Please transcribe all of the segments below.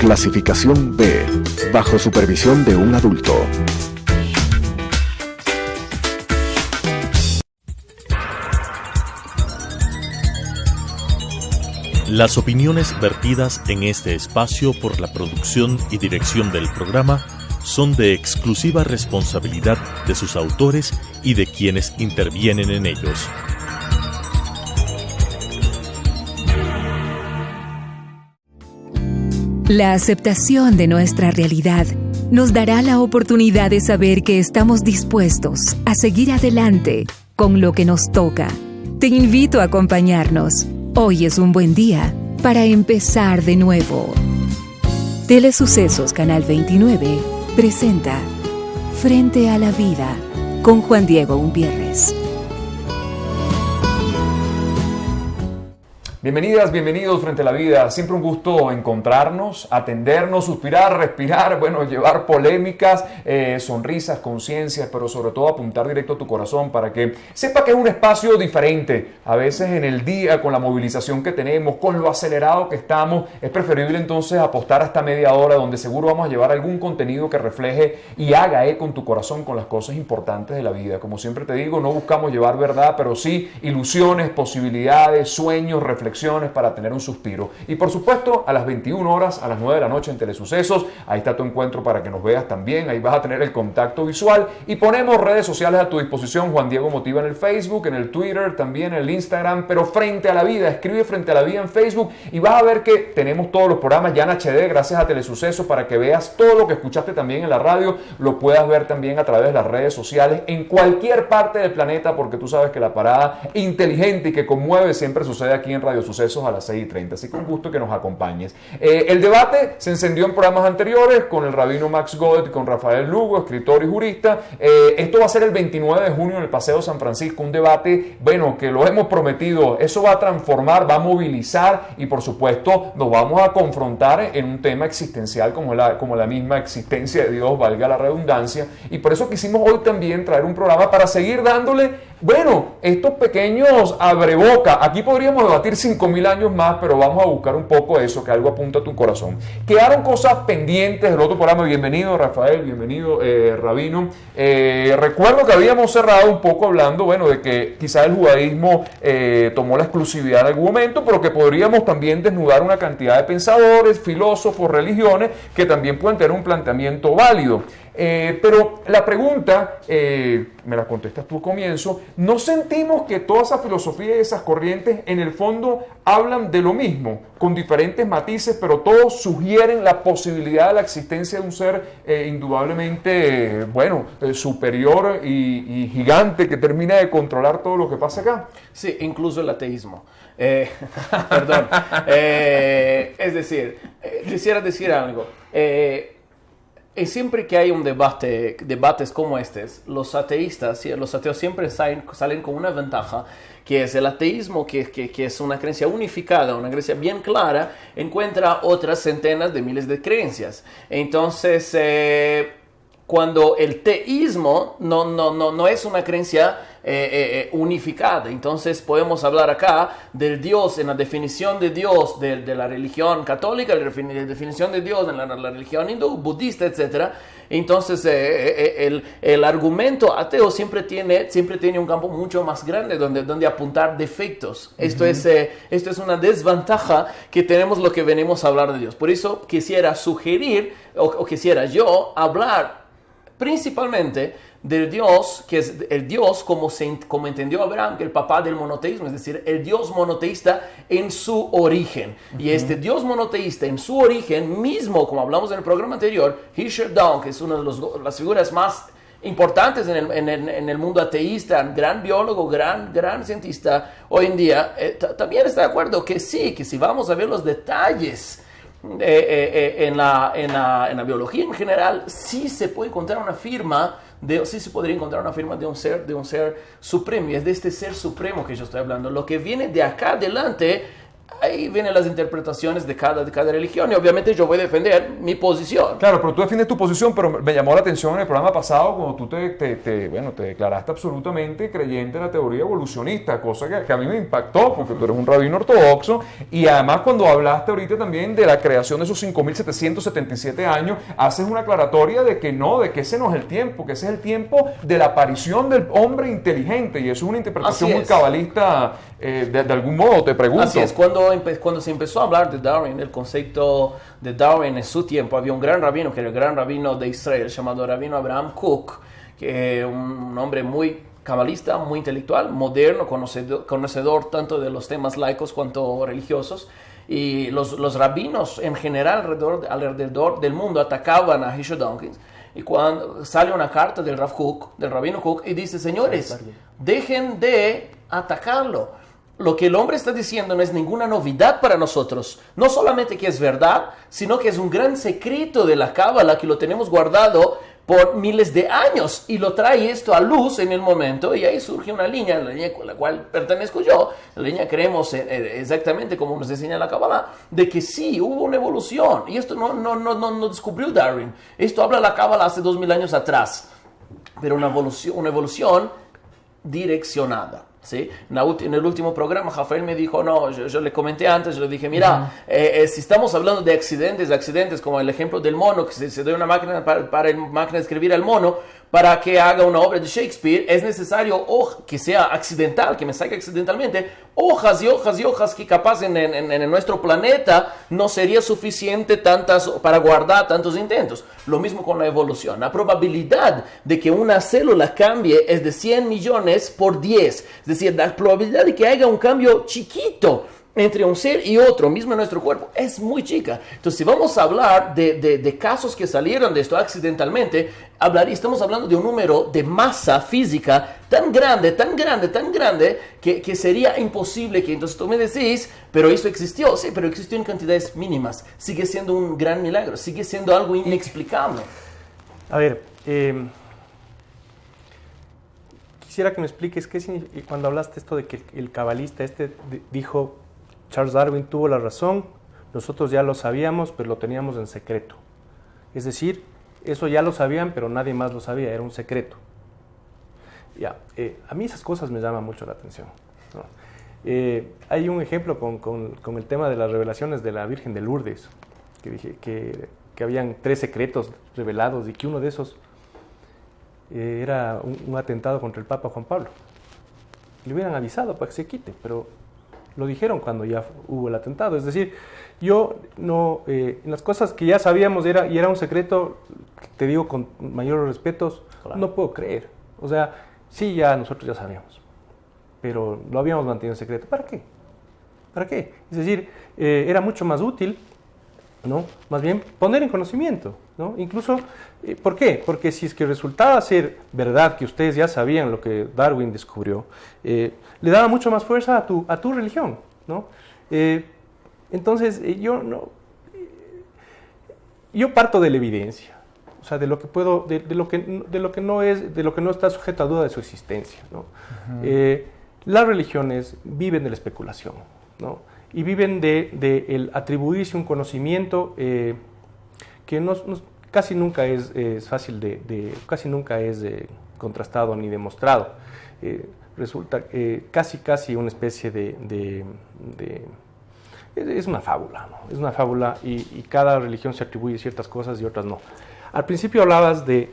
Clasificación B, bajo supervisión de un adulto. Las opiniones vertidas en este espacio por la producción y dirección del programa son de exclusiva responsabilidad de sus autores y de quienes intervienen en ellos. La aceptación de nuestra realidad nos dará la oportunidad de saber que estamos dispuestos a seguir adelante con lo que nos toca. Te invito a acompañarnos. Hoy es un buen día para empezar de nuevo. Telesucesos Canal 29 presenta Frente a la Vida con Juan Diego Umpierres. Bienvenidas, bienvenidos Frente a la Vida. Siempre un gusto encontrarnos, atendernos, suspirar, respirar, llevar polémicas, sonrisas, conciencias, pero sobre todo apuntar directo a tu corazón para que sepa que es un espacio diferente. A veces en el día, con la movilización que tenemos, con lo acelerado que estamos, es preferible entonces apostar hasta media hora donde seguro vamos a llevar algún contenido que refleje y haga eco en tu corazón con las cosas importantes de la vida. Como siempre te digo, no buscamos llevar verdad, pero sí ilusiones, posibilidades, sueños, reflexiones para tener un suspiro. Y por supuesto, a las 21 horas, a las 9 de la noche en Telesucesos, ahí está tu encuentro para que nos veas también, ahí vas a tener el contacto visual y ponemos redes sociales a tu disposición. Juan Diego Motiva en el Facebook, en el Twitter, también en el Instagram, pero Frente a la Vida, escribe Frente a la Vida en Facebook y vas a ver que tenemos todos los programas ya en HD gracias a Telesucesos para que veas todo lo que escuchaste también en la radio, lo puedas ver también a través de las redes sociales en cualquier parte del planeta, porque tú sabes que la parada inteligente y que conmueve siempre sucede aquí en Radio Sucesos a las 6:30, así que un gusto que nos acompañes. El debate se encendió en programas anteriores con el rabino Max Gold y con Rafael Lugo, escritor y jurista. Esto va a ser el 29 de junio en el Paseo San Francisco, un debate, que lo hemos prometido, eso va a transformar, va a movilizar y por supuesto nos vamos a confrontar en un tema existencial como la misma existencia de Dios, valga la redundancia, y por eso quisimos hoy también traer un programa para seguir dándole estos pequeños abreboca. Aquí podríamos debatir 5.000 años más, pero vamos a buscar un poco eso, que algo apunta a tu corazón. Quedaron cosas pendientes del otro programa. Bienvenido, Rafael, bienvenido, Rabino. Recuerdo que habíamos cerrado un poco hablando, de que quizás el judaísmo tomó la exclusividad en algún momento, pero que podríamos también desnudar una cantidad de pensadores, filósofos, religiones, que también pueden tener un planteamiento válido. Pero la pregunta, me la contestas tú al comienzo, ¿no sentimos que toda esa filosofía y esas corrientes en el fondo hablan de lo mismo, con diferentes matices, pero todos sugieren la posibilidad de la existencia de un ser indudablemente, superior y gigante que termina de controlar todo lo que pasa acá? Sí, incluso el ateísmo. Perdón. Es decir, quisiera decir algo. Y siempre que hay un debates como los ateos siempre salen con una ventaja, que es el ateísmo, que es una creencia unificada, una creencia bien clara, encuentra otras centenas de miles de creencias. Entonces, cuando el teísmo no es una creencia unificada, entonces podemos hablar acá del Dios en la definición de Dios de la religión católica, la definición de Dios en la religión hindú, budista, etc. Entonces el argumento ateo siempre tiene un campo mucho más grande donde apuntar defectos. Esto es una desventaja que tenemos lo que venimos a hablar de Dios. Por eso quisiera sugerir o quisiera yo hablar principalmente del Dios, que es el Dios como entendió Abraham, que es el papá del monoteísmo, es decir, el Dios monoteísta en su origen. Y este Dios monoteísta en su origen mismo, como hablamos en el programa anterior, Richard Dawkins, que es una de las figuras más importantes en el mundo ateísta, gran biólogo, gran cientista hoy en día, también está de acuerdo que sí, que si vamos a ver los detalles en la biología en general, sí se puede encontrar una firma sí se podría encontrar una firma de un ser supremo, y es de este ser supremo que yo estoy hablando. Lo que viene de acá adelante ahí vienen las interpretaciones de cada religión y obviamente yo voy a defender mi posición. Claro, pero tú defiendes tu posición, pero me llamó la atención en el programa pasado cuando tú te declaraste absolutamente creyente en la teoría evolucionista, cosa que a mí me impactó porque tú eres un rabino ortodoxo y además cuando hablaste ahorita también de la creación de esos 5.777 años, haces una aclaratoria de que no, de que ese no es el tiempo, que ese es el tiempo de la aparición del hombre inteligente y eso es una interpretación muy cabalista de algún modo, te pregunto. Así es, cuando se empezó a hablar de Darwin, el concepto de Darwin en su tiempo, había un gran rabino, que era el gran rabino de Israel, llamado Rabino Abraham Kook, que era un hombre muy cabalista, muy intelectual, moderno, conocedor tanto de los temas laicos cuanto religiosos. Y los rabinos en general alrededor del mundo atacaban a Herschel Dawkins. Y cuando sale una carta del rabino Kook, y dice, señores, dejen de atacarlo. Lo que el hombre está diciendo no es ninguna novedad para nosotros. No solamente que es verdad, sino que es un gran secreto de la Cábala que lo tenemos guardado por miles de años y lo trae esto a luz en el momento y ahí surge una línea, la línea con la cual pertenezco yo, la línea creemos exactamente como nos enseña la Cábala, de que sí, hubo una evolución y esto no descubrió Darwin, esto habla la Cábala hace 2000 años atrás, pero una evolución direccionada. ¿Sí? En el último programa, Rafael me dijo, no, yo le comenté antes, yo le dije, mira, si estamos hablando de accidentes, como el ejemplo del mono, que se da una máquina para máquina de escribir al mono, para que haga una obra de Shakespeare, es necesario que sea accidental, que me salga accidentalmente, hojas y hojas y hojas que capaz en nuestro planeta no sería suficiente para guardar tantos intentos. Lo mismo con la evolución. La probabilidad de que una célula cambie es de 100 millones por 10. Es decir, la probabilidad de que haya un cambio chiquito entre un ser y otro, mismo en nuestro cuerpo, es muy chica. Entonces, si vamos a hablar de casos que salieron de esto accidentalmente, estamos hablando de un número de masa física tan grande, que sería imposible que, entonces tú me decís, pero eso existió, sí, pero existió en cantidades mínimas, sigue siendo un gran milagro, sigue siendo algo inexplicable. A ver, quisiera que me expliques qué significa, cuando hablaste esto de que el cabalista dijo, Charles Darwin tuvo la razón, nosotros ya lo sabíamos, pero lo teníamos en secreto. Es decir, eso ya lo sabían, pero nadie más lo sabía, era un secreto. Ya, a mí esas cosas me llaman mucho la atención, ¿no? Hay un ejemplo con el tema de las revelaciones de la Virgen de Lourdes, que dije que habían 3 secretos revelados y que uno de esos era un atentado contra el Papa Juan Pablo. Le hubieran avisado para que se quite, pero lo dijeron cuando ya hubo el atentado. Es decir, yo no, en las cosas que ya sabíamos y era un secreto, te digo con mayor respeto, claro, no puedo creer. O sea, sí, ya nosotros ya sabíamos, pero lo habíamos mantenido en secreto. ¿Para qué? ¿Para qué? Es decir, era mucho más útil, ¿no? Más bien poner en conocimiento, ¿no? Incluso, ¿por qué? Porque si es que resultaba ser verdad que ustedes ya sabían lo que Darwin descubrió, le daba mucho más fuerza a tu religión, ¿no? Entonces, yo parto de la evidencia, o sea, de lo que puedo, de lo que no está sujeto a duda de su existencia, ¿no? Las religiones viven de la especulación, ¿no? Y viven de el atribuirse un conocimiento que casi nunca es fácil casi nunca es contrastado ni demostrado. Resulta casi una especie es una fábula, ¿no? Es una fábula y cada religión se atribuye ciertas cosas y otras no. Al principio hablabas de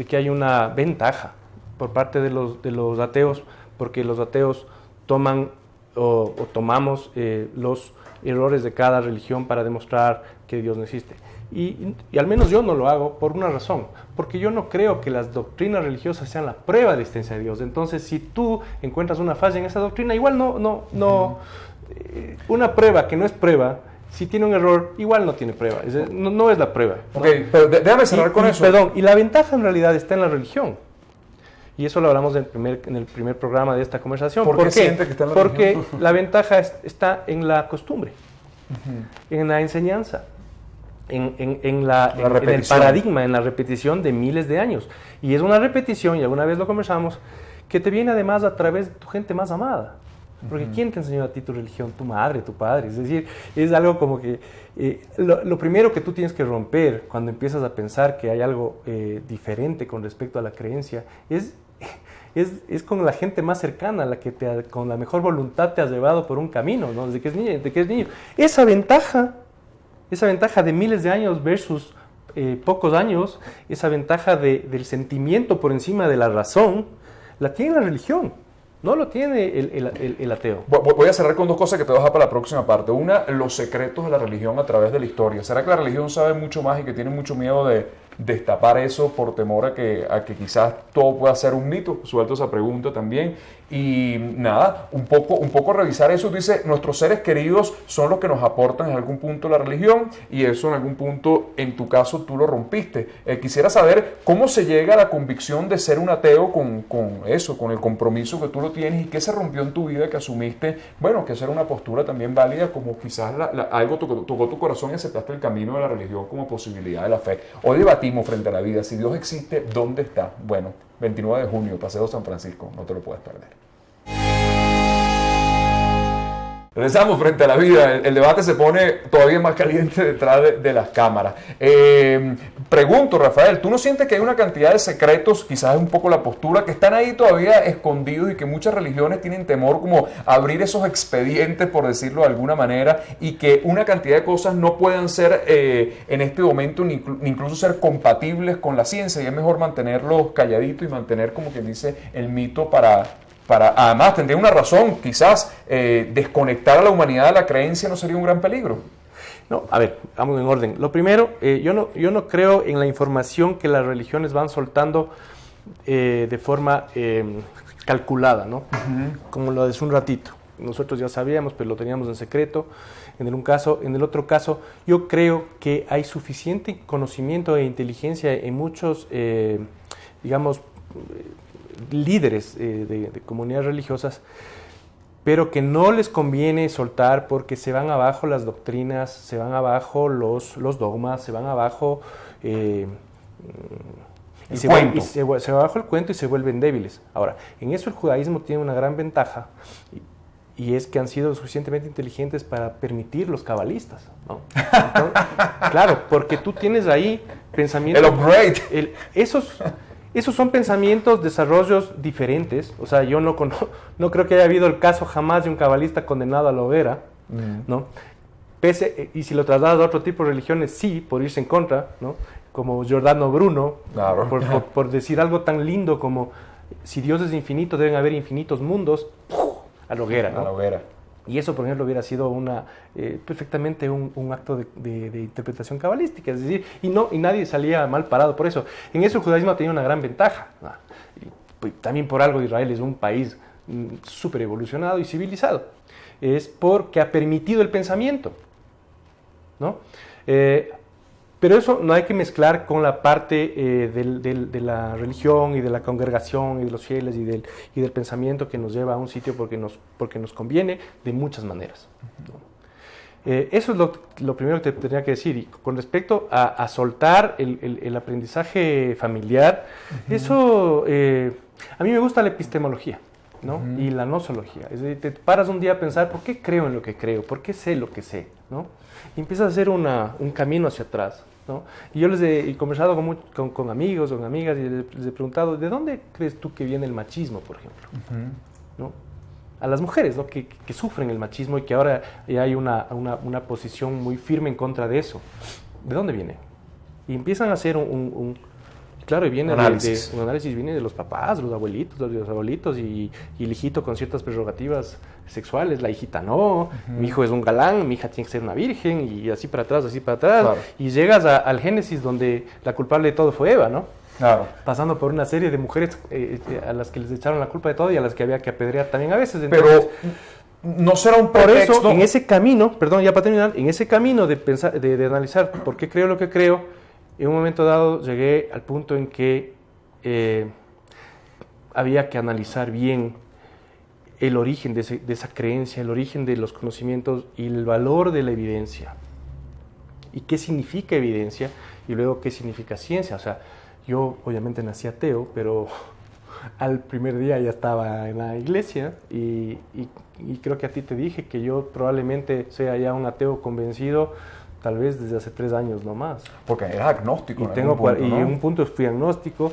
que hay una ventaja por parte de los ateos, porque los ateos toman o tomamos los errores de cada religión para demostrar que Dios no existe. Y al menos yo no lo hago por una razón, porque yo no creo que las doctrinas religiosas sean la prueba de la existencia de Dios. Entonces, si tú encuentras una falla en esa doctrina, igual una prueba que no es prueba, si tiene un error, igual no tiene prueba, no es la prueba, ¿no? Ok, pero déjame cerrar con eso. Perdón, y la ventaja en realidad está en la religión. Y eso lo hablamos en el primer programa de esta conversación. ¿Por qué siente que está en la religión? Porque la ventaja está en la costumbre, en la enseñanza, en el paradigma, en la repetición de miles de años. Y es una repetición, y alguna vez lo conversamos, que te viene además a través de tu gente más amada. Porque ¿quién te enseñó a ti tu religión? Tu madre, tu padre. Es decir, es algo como que lo primero que tú tienes que romper cuando empiezas a pensar que hay algo diferente con respecto a la creencia es con la gente más cercana, la que con la mejor voluntad te has llevado por un camino, ¿no? Desde que es niño. Esa ventaja de miles de años versus pocos años, esa ventaja del sentimiento por encima de la razón, la tiene la religión. No lo tiene el ateo. Voy a cerrar con dos cosas que te voy a dejar para la próxima parte. Una, los secretos de la religión a través de la historia. ¿Será que la religión sabe mucho más y que tiene mucho miedo de destapar eso por temor a que quizás todo pueda ser un mito? Suelto esa pregunta también. Y nada, un poco revisar eso. Dice, nuestros seres queridos son los que nos aportan en algún punto la religión, y eso en algún punto, en tu caso, tú lo rompiste. Quisiera saber cómo se llega a la convicción de ser un ateo con eso, con el compromiso que tú lo tienes, y qué se rompió en tu vida que asumiste, bueno, que esa era una postura también válida, como quizás algo tocó tu corazón y aceptaste el camino de la religión como posibilidad de la fe. Hoy debatimos frente a la vida, si Dios existe, ¿dónde está? Bueno, 29 de junio, Paseo San Francisco, no te lo puedes perder. Regresamos frente a la vida. El debate se pone todavía más caliente detrás de las cámaras. Pregunto, Rafael, ¿tú no sientes que hay una cantidad de secretos, quizás es un poco la postura, que están ahí todavía escondidos y que muchas religiones tienen temor como abrir esos expedientes, por decirlo de alguna manera, y que una cantidad de cosas no puedan ser en este momento ni incluso ser compatibles con la ciencia, y es mejor mantenerlos calladitos y mantener, como quien dice, el mito para además tendría una razón, quizás desconectar a la humanidad de la creencia no sería un gran peligro? No, a ver, vamos en orden. Lo primero, yo no creo en la información que las religiones van soltando de forma calculada, ¿no? Como lo de hace un ratito. Nosotros ya sabíamos, pero lo teníamos en secreto. En el otro caso, yo creo que hay suficiente conocimiento e inteligencia en muchos, digamos, líderes de comunidades religiosas, pero que no les conviene soltar porque se van abajo las doctrinas, se van abajo los dogmas, se van abajo se va abajo el cuento y se vuelven débiles. Ahora, en eso el judaísmo tiene una gran ventaja, y es que han sido suficientemente inteligentes para permitir los cabalistas, ¿no? Entonces, claro, porque tú tienes ahí pensamientos... El upgrade. Esos son pensamientos, desarrollos diferentes. O sea, yo no creo que haya habido el caso jamás de un cabalista condenado a la hoguera, ¿no? Y si lo trasladas a otro tipo de religiones, sí, por irse en contra, ¿no? Como Giordano Bruno, claro. por decir algo tan lindo como, si Dios es infinito, deben haber infinitos mundos, a la hoguera, ¿no? A la hoguera. Y eso, por ejemplo, hubiera sido perfectamente un acto de interpretación cabalística, es decir, y nadie salía mal parado por eso. En eso el judaísmo ha tenido una gran ventaja. Y también por algo Israel es un país súper evolucionado y civilizado. Es porque ha permitido el pensamiento, ¿no? Pero eso no hay que mezclar con la parte de la religión y de la congregación y de los fieles y del pensamiento que nos lleva a un sitio porque nos conviene de muchas maneras, ¿no? Eso es lo primero que te tendría que decir. Y con respecto a soltar el aprendizaje familiar, eso, a mí me gusta la epistemología, ¿no? Y la nosología. Es decir, te paras un día a pensar, ¿por qué creo en lo que creo? ¿Por qué sé lo que sé? ¿No? Y empiezas a hacer un camino hacia atrás, ¿no? Y yo les he conversado con amigos, con amigas, y les he preguntado, ¿de dónde crees tú que viene el machismo, por ejemplo? ¿No? A las mujeres, ¿no? que sufren el machismo y que ahora ya hay una posición muy firme en contra de eso. ¿De dónde viene? Y empiezan a hacer claro, y viene un análisis viene de los papás, los abuelitos, y el hijito con ciertas prerrogativas sexuales, la hijita no, mi hijo es un galán, mi hija tiene que ser una virgen, y así para atrás, claro. Y llegas al Génesis, donde la culpable de todo fue Eva, ¿no? Claro. Pasando por una serie de mujeres a las que les echaron la culpa de todo y a las que había que apedrear también a veces. Entonces, pero no será un pretexto. Por eso, en ese camino, perdón, ya para terminar, en ese camino de pensar, de analizar por qué creo lo que creo, en un momento dado llegué al punto en que había que analizar bien el origen de esa creencia, el origen de los conocimientos y el valor de la evidencia. Y qué significa evidencia y luego qué significa ciencia. O sea, yo obviamente nací ateo, pero al primer día ya estaba en la iglesia y creo que a ti te dije que yo probablemente sea ya un ateo convencido, tal vez desde hace 3 años no más. Porque eras agnóstico. Y en un punto fui agnóstico,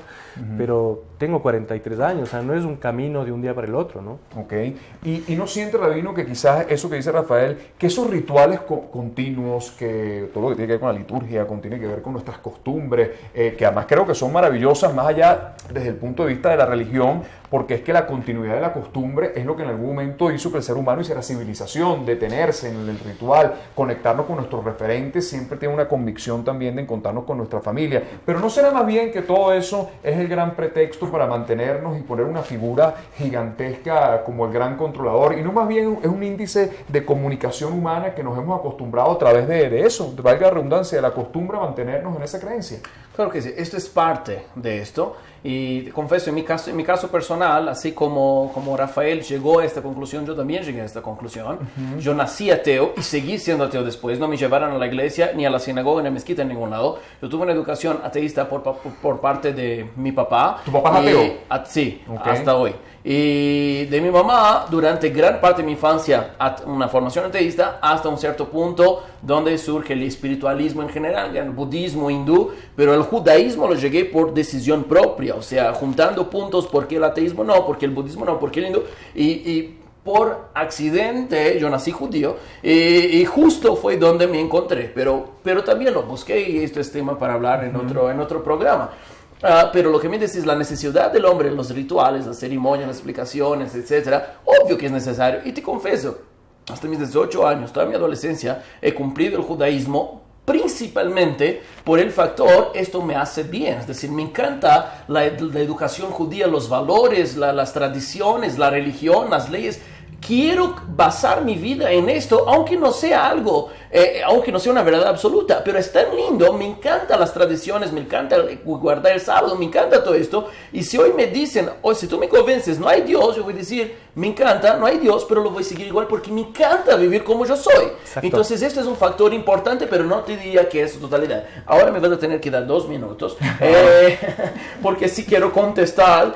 pero tengo 43 años, o sea, no es un camino de un día para el otro, ¿no? Ok. ¿Y no siente, Rabino, que quizás eso que dice Rafael, que esos rituales continuos, que todo lo que tiene que ver con la liturgia, tiene que ver con nuestras costumbres, que además creo que son maravillosas, más allá desde el punto de vista de la religión, porque es que la continuidad de la costumbre es lo que en algún momento hizo que el ser humano hiciera civilización, detenerse en el ritual, conectarnos con nuestros referentes, siempre tiene una convicción también de encontrarnos con nuestra familia. Pero ¿no será más bien que todo eso es el gran pretexto para mantenernos y poner una figura gigantesca como el gran controlador? Y no más bien es un índice de comunicación humana que nos hemos acostumbrado a través de eso, valga la redundancia, de la costumbre a mantenernos en esa creencia. Claro que sí, esto es parte de esto. Y confieso, en mi caso personal, así como Rafael llegó a esta conclusión, yo también llegué a esta conclusión. Yo nací ateo y seguí siendo ateo después. No me llevaron a la iglesia, ni a la sinagoga, ni a la mezquita, en ningún lado. Yo tuve una educación ateísta por parte de mi papá. ¿Tu papá es ateo? Sí, hasta hoy. Y de mi mamá, durante gran parte de mi infancia, una formación ateísta, hasta un cierto punto donde surge el espiritualismo en general, el budismo, hindú, pero el judaísmo lo llegué por decisión propia, o sea, juntando puntos, ¿por qué el ateísmo no? ¿Por qué el budismo no? ¿Por qué el hindú? Y por accidente yo nací judío y justo fue donde me encontré, pero también lo busqué y esto es tema para hablar en otro programa. Pero lo que me dices es la necesidad del hombre en los rituales, las ceremonias, las explicaciones, etc. Obvio que es necesario. Y te confieso, hasta mis 18 años, toda mi adolescencia, he cumplido el judaísmo principalmente por el factor, esto me hace bien. Es decir, me encanta la educación judía, los valores, las tradiciones, la religión, las leyes. Quiero basar mi vida en esto, aunque no sea algo, aunque no sea una verdad absoluta, pero es tan lindo, me encantan las tradiciones, me encanta guardar el sábado, me encanta todo esto. Y si hoy me dicen, si tú me convences, no hay Dios, yo voy a decir, me encanta, no hay Dios, pero lo voy a seguir igual porque me encanta vivir como yo soy. Exacto. Entonces esto es un factor importante, pero no te diría que es su totalidad. Ahora me vas a tener que dar 2 minutos, porque si quiero contestar,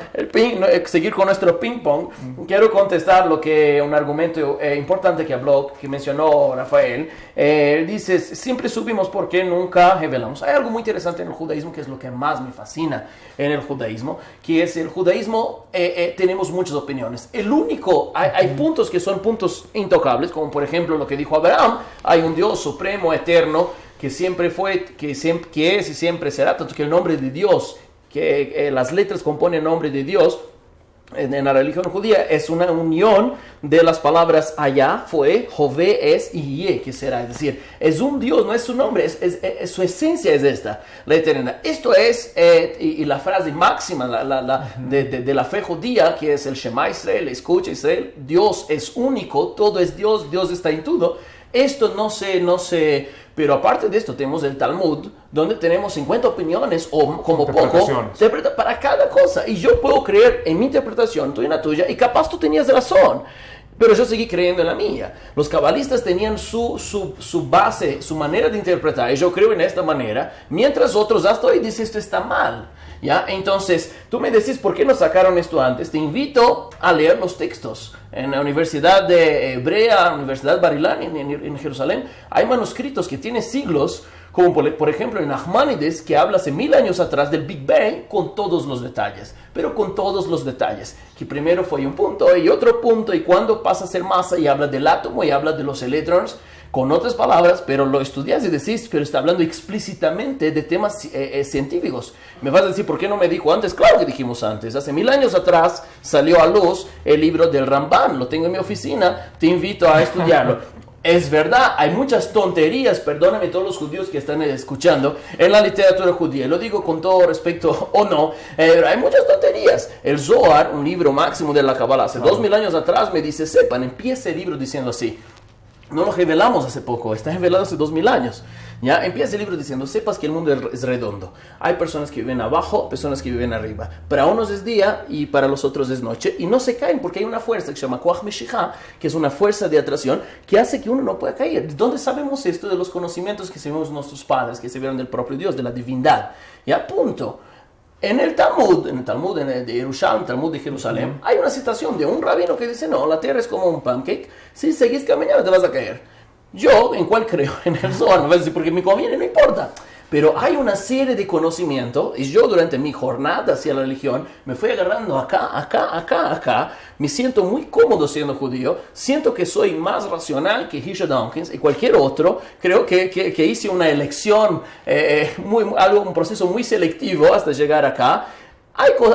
seguir con nuestro ping pong, quiero contestar un argumento importante que mencionó Rafael. Dices, siempre supimos por qué nunca revelamos. Hay algo muy interesante en el judaísmo que es lo que más me fascina en el judaísmo, que es el judaísmo, tenemos muchas opiniones. Hay puntos que son puntos intocables, como por ejemplo lo que dijo Abraham, hay un Dios supremo, eterno, que siempre fue, que es y siempre será, tanto que el nombre de Dios, que las letras componen el nombre de Dios, en la religión judía es una unión de las palabras allá, fue, Jové, es y Yeh, que será. Es decir, es un Dios, no es su nombre, su esencia es esta, la eternidad. Esto es, y la frase máxima de la fe judía, que es el Shema Israel, escucha Israel, Dios es único, todo es Dios, Dios está en todo. Esto no sé, pero aparte de esto tenemos el Talmud, donde tenemos 50 opiniones o como poco para cada cosa. Y yo puedo creer en mi interpretación, tú en la tuya, y capaz tú tenías razón. Pero yo seguí creyendo en la mía. Los cabalistas tenían su base, su manera de interpretar, y yo creo en esta manera, mientras otros hasta hoy dicen esto está mal. ¿Ya? Entonces, tú me decís, ¿por qué no sacaron esto antes? Te invito a leer los textos. En la Universidad de Hebrea, Universidad Bar-Ilan en Jerusalén, hay manuscritos que tienen siglos, como por ejemplo en Nachmanides, que habla hace 1000 años atrás del Big Bang con todos los detalles, pero con todos los detalles, que primero fue un punto y otro punto, y cuando pasa a ser masa y habla del átomo y habla de los electrones, con otras palabras, pero lo estudias y decís, pero está hablando explícitamente de temas científicos. Me vas a decir, ¿por qué no me dijo antes? Claro que dijimos antes. Hace 1000 años atrás salió a luz el libro del Ramban. Lo tengo en mi oficina. Te invito a estudiarlo. Es verdad, hay muchas tonterías, perdóname todos los judíos que están escuchando, en la literatura judía. Lo digo con todo respeto o no, pero hay muchas tonterías. El Zohar, un libro máximo de la Kabbalah, hace 2000 años atrás me dice, sepan, empieza el libro diciendo así. No lo revelamos hace poco, está revelado hace 2000 años. Ya empieza el libro diciendo, sepas que el mundo es redondo. Hay personas que viven abajo, personas que viven arriba. Para unos es día y para los otros es noche. Y no se caen porque hay una fuerza que se llama Koach Meshijá, que es una fuerza de atracción que hace que uno no pueda caer. ¿De dónde sabemos esto? De los conocimientos que sabemos nuestros padres, que se vieron del propio Dios, de la divindad. Ya, punto. En el Talmud de Yerushalmi, Talmud de Jerusalén, hay una citación de un rabino que dice, no, la tierra es como un pancake, si seguís caminando te vas a caer. Yo, ¿en cuál creo? En el Zohar, me vas a decir, porque me conviene, no importa. Pero hay una serie de conocimientos, y yo durante mi jornada hacia la religión me fui agarrando acá. Me siento muy cómodo siendo judío, siento que soy más racional que Hisha Dawkins y cualquier otro. Creo que hice una elección, un proceso muy selectivo hasta llegar acá.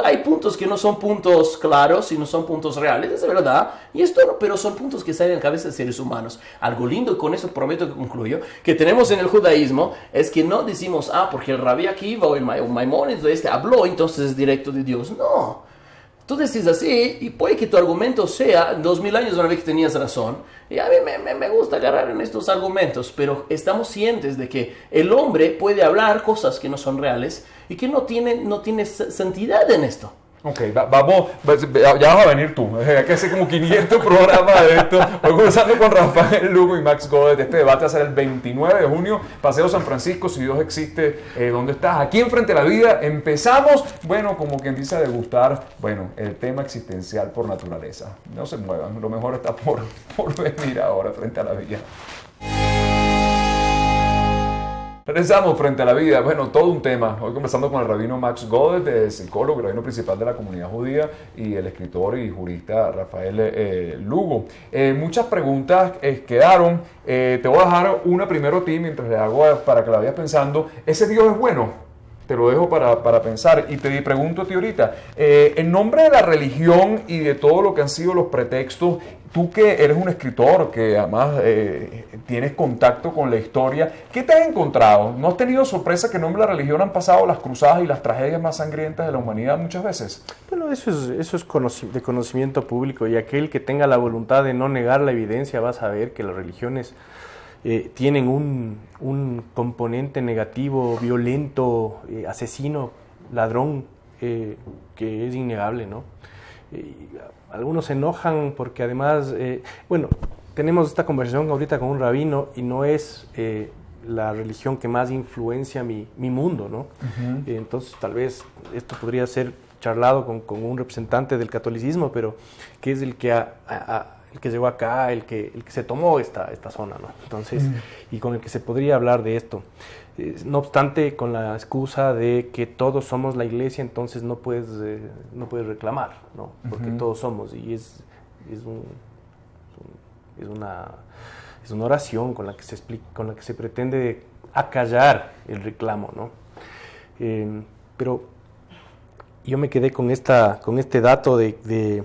Hay puntos que no son puntos claros y no son puntos reales, es verdad, y esto no, pero son puntos que salen en la cabeza de seres humanos. Algo lindo, y con eso prometo que concluyo, que tenemos en el judaísmo, es que no decimos, porque el Rabbi Akiva o el Maimónides habló, entonces es directo de Dios. No. Tú decís así, y puede que tu argumento sea, 2000 años una vez que tenías razón, y a mí me gusta agarrar en estos argumentos, pero estamos cientes de que el hombre puede hablar cosas que no son reales y que no tiene santidad en esto. Ok, vamos, ya vas a venir tú. Hay que hacer como 500 programas de esto. Voy conversando con Rafael Lugo y Max Godet. Este debate va a ser el 29 de junio, Paseo San Francisco, si Dios existe. ¿Dónde estás? Aquí en Frente a la Vida. Empezamos, bueno, como quien dice, a degustar, bueno, el tema existencial por naturaleza. No se muevan, lo mejor está por venir ahora, Frente a la Vida. Regresamos Frente a la Vida. Bueno, todo un tema. Hoy conversando con el rabino Max Godet, psicólogo, rabino principal de la comunidad judía, y el escritor y jurista Rafael Lugo. Muchas preguntas quedaron. Te voy a dejar una primero a ti mientras le hago para que la vayas pensando. ¿Ese Dios es bueno? Te lo dejo para pensar y te pregunto a ti ahorita, en nombre de la religión y de todo lo que han sido los pretextos, tú que eres un escritor, que además tienes contacto con la historia, ¿qué te has encontrado? ¿No has tenido sorpresa que en nombre de la religión han pasado las cruzadas y las tragedias más sangrientas de la humanidad muchas veces? Bueno, eso es de conocimiento público, y aquel que tenga la voluntad de no negar la evidencia va a saber que las religiones tienen un componente negativo, violento, asesino, ladrón, que es innegable, ¿no? Algunos se enojan porque además, tenemos esta conversación ahorita con un rabino y no es la religión que más influencia mi mundo, ¿no? Uh-huh. Entonces tal vez esto podría ser charlado con un representante del catolicismo, pero que es el que el que llegó acá, el que se tomó esta zona, ¿no? Entonces, y con el que se podría hablar de esto. No obstante, con la excusa de que todos somos la iglesia, entonces no puedes reclamar, ¿no? Porque todos somos, y es una oración con la que se explica, con la que se pretende acallar el reclamo, ¿no? Pero yo me quedé con este dato de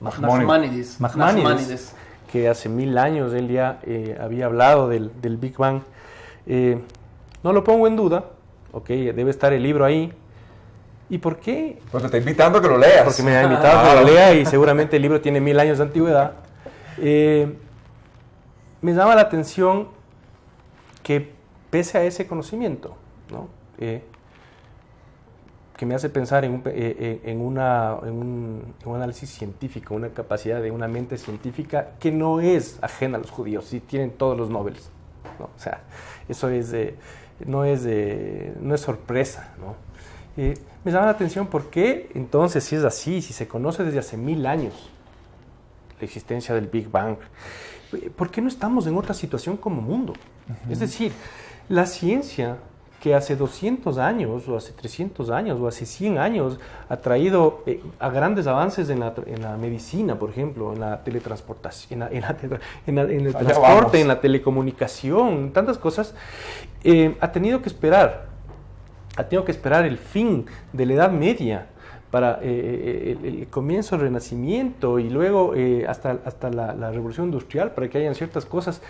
Nachmanides, que hace 1000 años él ya había hablado del Big Bang. No lo pongo en duda, debe estar el libro ahí. ¿Y por qué? Pues te está invitando a que lo leas. Porque me ha invitado a que lo lea, y seguramente el libro tiene 1000 años de antigüedad. Me llama la atención que pese a ese conocimiento, ¿no? Que me hace pensar en un análisis científico, una capacidad de una mente científica que no es ajena a los judíos, sí tienen todos los Nobels, ¿no? O sea, eso no es sorpresa, ¿no? Me llama la atención porque entonces, si es así, si se conoce desde hace 1000 años la existencia del Big Bang, ¿por qué no estamos en otra situación como mundo? Uh-huh. Es decir, la ciencia que hace 200 años, o hace 300 años, o hace 100 años, ha traído a grandes avances en la medicina, por ejemplo, en la teletransportación, en el transporte, en la telecomunicación, tantas cosas, ha tenido que esperar el fin de la Edad Media para el comienzo del Renacimiento, y luego hasta la Revolución Industrial, para que hayan ciertas cosas,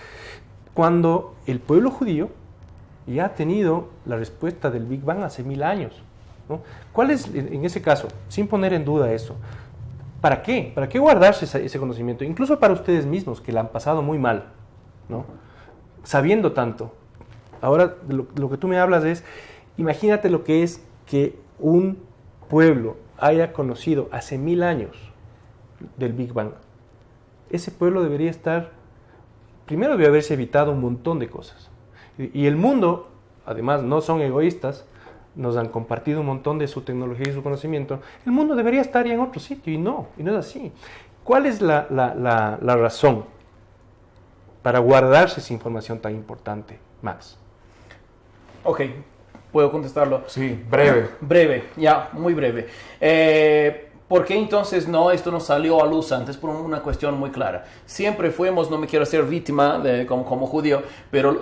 cuando el pueblo judío ya ha tenido la respuesta del Big Bang hace 1000 años, ¿no? ¿Cuál es, en ese caso, sin poner en duda eso, ¿para qué? ¿Para qué guardarse ese conocimiento? Incluso para ustedes mismos, que la han pasado muy mal, ¿no? Sabiendo tanto. Ahora, lo que tú me hablas es, imagínate lo que es que un pueblo haya conocido hace 1000 años del Big Bang. Ese pueblo debería estar, primero debe haberse evitado un montón de cosas. Y el mundo, además, no son egoístas, nos han compartido un montón de su tecnología y su conocimiento, el mundo debería estar ya en otro sitio, y no es así. ¿Cuál es la razón para guardarse esa información tan importante, Max? Ok, ¿puedo contestarlo? Sí, breve. Breve, ya, muy breve. ¿Por qué entonces esto no salió a luz antes? Por una cuestión muy clara. Siempre fuimos, no me quiero hacer víctima como judío, pero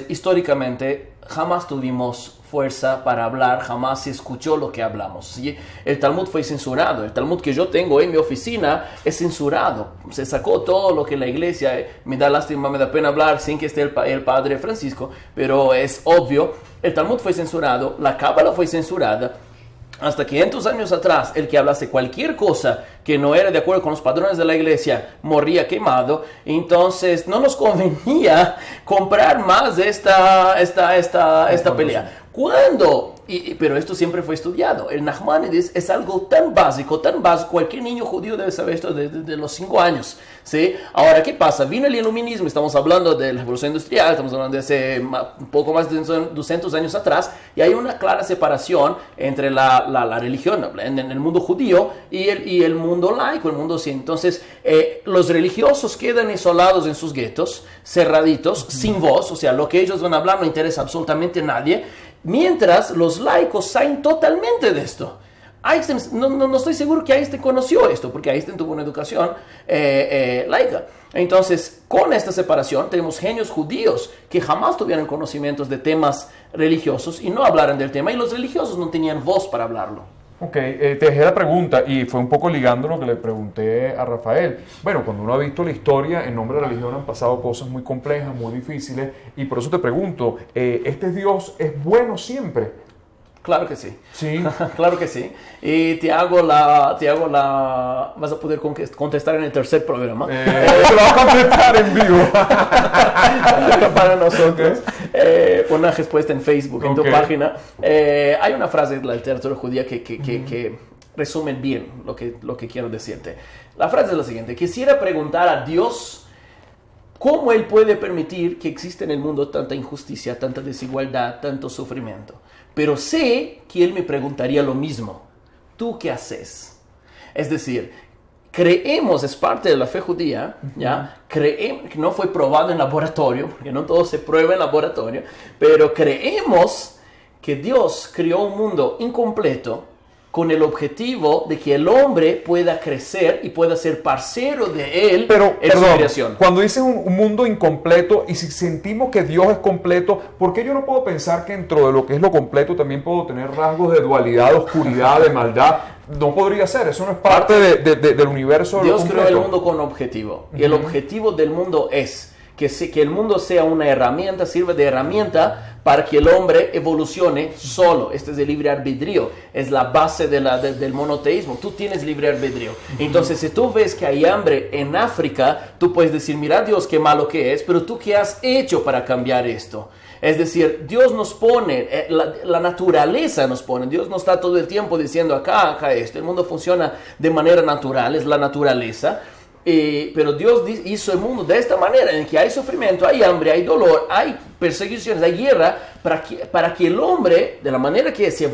históricamente jamás tuvimos fuerza para hablar, jamás se escuchó lo que hablamos, ¿sí? El Talmud fue censurado, el Talmud que yo tengo en mi oficina es censurado, se sacó todo lo que la iglesia, me da lástima, me da pena hablar sin que esté el padre Francisco, pero es obvio, el Talmud fue censurado, la Cábala fue censurada. Hasta 500 años atrás, el que hablase cualquier cosa que no era de acuerdo con los padrones de la iglesia moría quemado. Entonces no nos convenía comprar más de esta pelea. ¿Cuándo? Pero esto siempre fue estudiado. El Nachmanides es algo tan básico. Cualquier niño judío debe saber esto desde los 5 años. ¿Sí? Ahora, ¿qué pasa? Vino el iluminismo, estamos hablando de la revolución industrial, estamos hablando de hace un poco más de 200 años atrás, y hay una clara separación entre la religión en el mundo judío y el mundo laico, el mundo científico. Entonces, los religiosos quedan isolados en sus guetos, cerraditos, sin voz, o sea, lo que ellos van a hablar no interesa absolutamente a nadie, mientras los laicos salen totalmente de esto. Einstein, no estoy seguro que Einstein conoció esto, porque Einstein tuvo una educación laica. Entonces, con esta separación, tenemos genios judíos que jamás tuvieron conocimientos de temas religiosos y no hablaron del tema, y los religiosos no tenían voz para hablarlo. Ok, te dejé la pregunta y fue un poco ligando lo que le pregunté a Rafael. Bueno, cuando uno ha visto la historia, en nombre de la religión han pasado cosas muy complejas, muy difíciles, y por eso te pregunto, ¿este Dios es bueno siempre? Claro que sí. Sí. Claro que sí. Y te hago la... Vas a poder contestar en el tercer programa. Te lo vas a contestar en vivo. Para nosotros. Pon una respuesta en Facebook, en tu página. Hay una frase de la literatura judía que resume bien lo que quiero decirte. La frase es la siguiente. Quisiera preguntar a Dios cómo Él puede permitir que exista en el mundo tanta injusticia, tanta desigualdad, tanto sufrimiento. Pero sé que Él me preguntaría lo mismo. ¿Tú qué haces? Es decir, creemos, es parte de la fe judía, ¿ya? Creemos, que no fue probado en laboratorio, porque no todo se prueba en laboratorio, pero creemos que Dios creó un mundo incompleto con el objetivo de que el hombre pueda crecer y pueda ser parcero de Él en su creación. Cuando dices un mundo incompleto, y si sentimos que Dios es completo, ¿por qué yo no puedo pensar que dentro de lo que es lo completo también puedo tener rasgos de dualidad, de oscuridad, de maldad? No podría ser, eso no es parte del universo. Dios creó el mundo con objetivo, y el objetivo del mundo es que el mundo sea una herramienta, sirva de herramienta para que el hombre evolucione solo. Este es el libre albedrío, es la base del monoteísmo. Tú tienes libre albedrío. Entonces, si tú ves que hay hambre en África, tú puedes decir, mira Dios, qué malo que es, pero tú qué has hecho para cambiar esto. Es decir, Dios nos pone, la naturaleza nos pone, Dios no está todo el tiempo diciendo acá esto. El mundo funciona de manera natural, es la naturaleza. Pero Dios hizo el mundo de esta manera, en que hay sufrimiento, hay hambre, hay dolor, hay persecuciones, hay guerra, para que el hombre, de la manera que se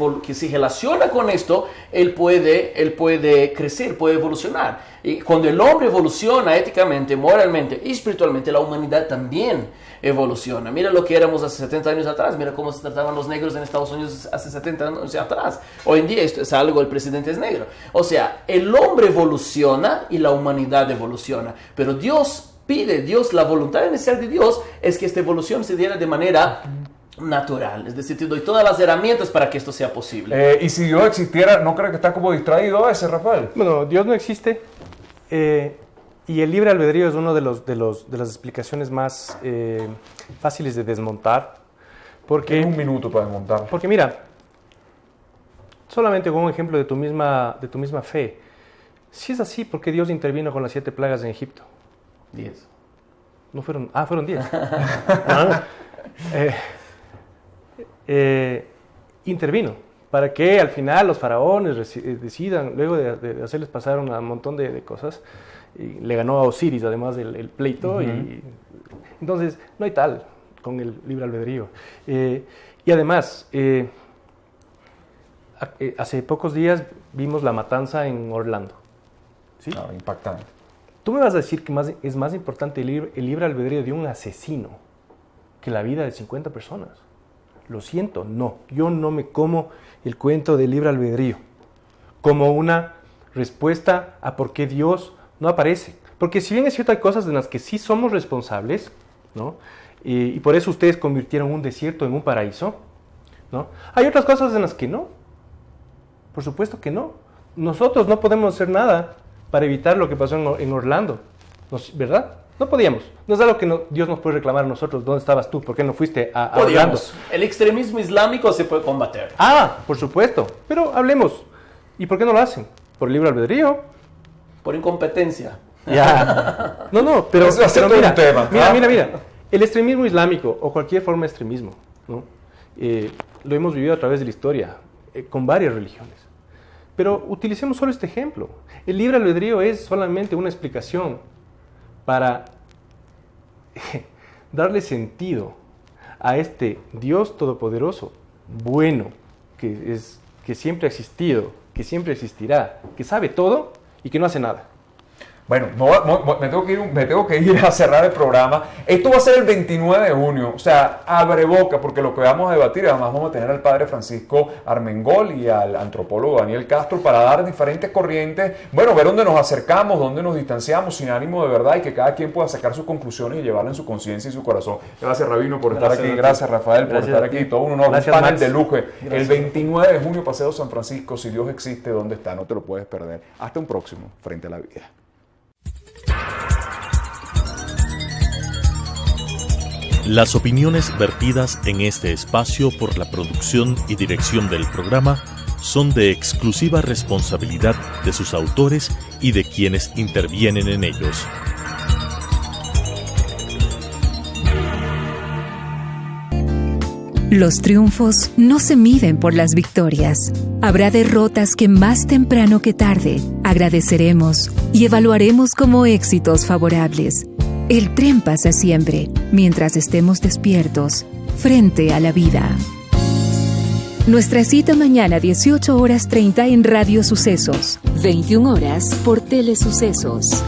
relaciona con esto, él puede crecer, puede evolucionar. Y cuando el hombre evoluciona éticamente, moralmente y espiritualmente, la humanidad también evoluciona. Mira lo que éramos hace 70 años atrás, mira cómo se trataban los negros en Estados Unidos hace 70 años atrás. Hoy en día esto es algo, el presidente es negro. O sea, el hombre evoluciona y la humanidad evoluciona. Pero Dios pide, la voluntad inicial de Dios es que esta evolución se diera de manera natural. Es decir, te doy todas las herramientas para que esto sea posible. Y si Dios existiera, ¿no crees que está como distraído a ese, Rafael? Bueno, Dios no existe. Y el libre albedrío es una de las explicaciones más fáciles de desmontar. Porque, Tienes un minuto para desmontar. Porque mira, solamente con un ejemplo de tu misma fe. Si es así, ¿por qué Dios intervino con las 7 plagas en Egipto? 10. No fueron... fueron 10. Intervino para que al final los faraones decidan, luego de hacerles pasar un montón de cosas, y le ganó a Osiris además el pleito. Y entonces no hay tal con el libre albedrío. Y además hace pocos días vimos la matanza en Orlando. ¿Sí? Claro, impactante. Tú me vas a decir que es más importante el libre albedrío de un asesino que la vida de 50 personas. Lo siento, no. Yo no me como el cuento del libre albedrío como una respuesta a por qué Dios no aparece. Porque si bien es cierto, hay cosas en las que sí somos responsables, ¿no? Y por eso ustedes convirtieron un desierto en un paraíso, ¿no? Hay otras cosas en las que no. Por supuesto que no. Nosotros no podemos hacer nada para evitar lo que pasó en Orlando, ¿verdad? No podíamos. No es algo que Dios nos puede reclamar a nosotros. ¿Dónde estabas tú? ¿Por qué no fuiste a Orlando? El extremismo islámico se puede combater. Por supuesto. Pero hablemos. ¿Y por qué no lo hacen? ¿Por libre albedrío? Por incompetencia. Ya. No, pero mira, un tema. Mira. El extremismo islámico o cualquier forma de extremismo, ¿no? Lo hemos vivido a través de la historia con varias religiones. Pero utilicemos solo este ejemplo. El libre albedrío es solamente una explicación para darle sentido a este Dios todopoderoso, bueno, que siempre ha existido, que siempre existirá, que sabe todo y que no hace nada. Bueno, me tengo que ir a cerrar el programa. Esto va a ser el 29 de junio, o sea, abre boca, porque lo que vamos a debatir, además vamos a tener al padre Francisco Armengol y al antropólogo Daniel Castro para dar diferentes corrientes, bueno, ver dónde nos acercamos, dónde nos distanciamos, sin ánimo de verdad, y que cada quien pueda sacar sus conclusiones y llevarlas en su conciencia y su corazón. Gracias, Rabino, por estar aquí. Gracias, Rafael, por estar aquí. Todo un honor, un panel de lujo. El 29 de junio, Paseo San Francisco. Si Dios existe, ¿dónde está? No te lo puedes perder. Hasta un próximo Frente a la Vida. Las opiniones vertidas en este espacio por la producción y dirección del programa son de exclusiva responsabilidad de sus autores y de quienes intervienen en ellos. Los triunfos no se miden por las victorias. Habrá derrotas que más temprano que tarde agradeceremos y evaluaremos como éxitos favorables. El tren pasa siempre, mientras estemos despiertos, frente a la vida. Nuestra cita mañana 18:30 en Radio Sucesos, 21 horas por Telesucesos.